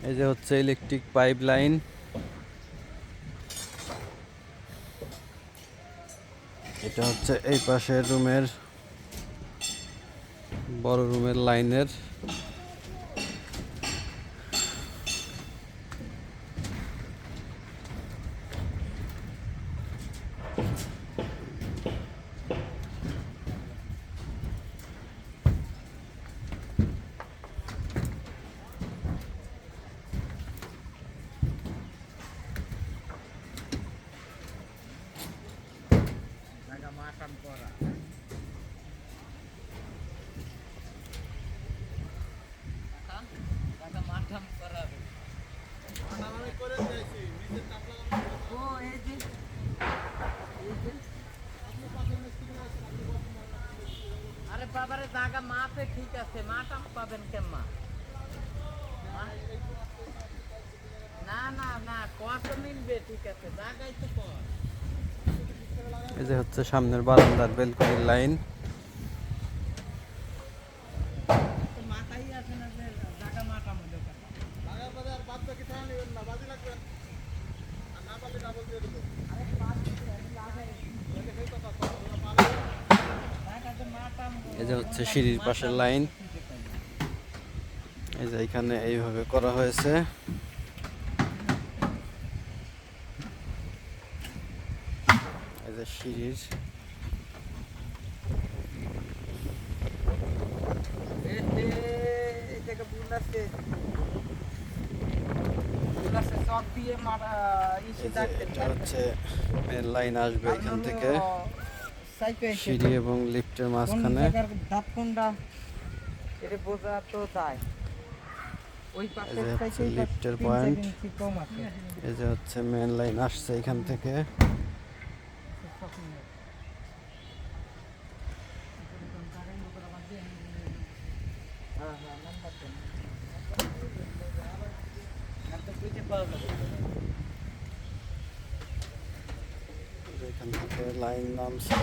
এই যে হচ্ছে ইলেকট্রিক পাইপ লাইন। এটা হচ্ছে এই পাশের রুমের, বড় রুমের লাইনের। আরে বাবারে জায়গা মাপে ঠিক আছে, মাটাম পাবেন কেমন? না না না, কত মিলবে? ঠিক আছে, জায়গায় তো কর। এই যে হচ্ছে সামনের বারান্দার বেলকনির লাইন। মাথায় আছে না যে জায়গা মাটাম দোকান। এই যে হচ্ছে সিঁড়ির পাশের লাইন। এই যে এখানে এইভাবে করা হয়েছে। এই যে সিঁড়ির এটা হচ্ছে মেন লাইন আসবে এখান থেকে সিঁড়ি এবং লিফটের মাঝখানে। লিফটের পয়েন্ট। এই যে হচ্ছে মেন লাইন আসছে এখান থেকে। এখান থেকে লাইন নামছে,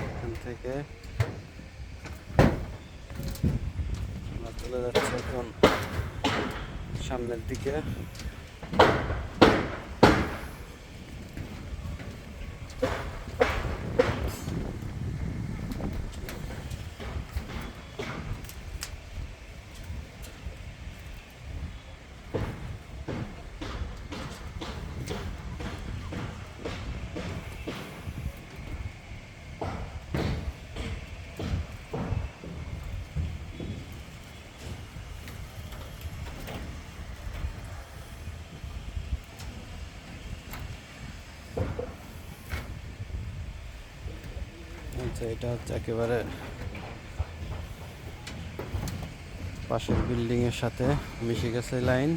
এখান থেকে চলে যাচ্ছে এখন সামনের দিকে। আচ্ছা, এটা হচ্ছে একেবারে পাশের বিল্ডিং এর সাথে মিশে গেছে লাইন।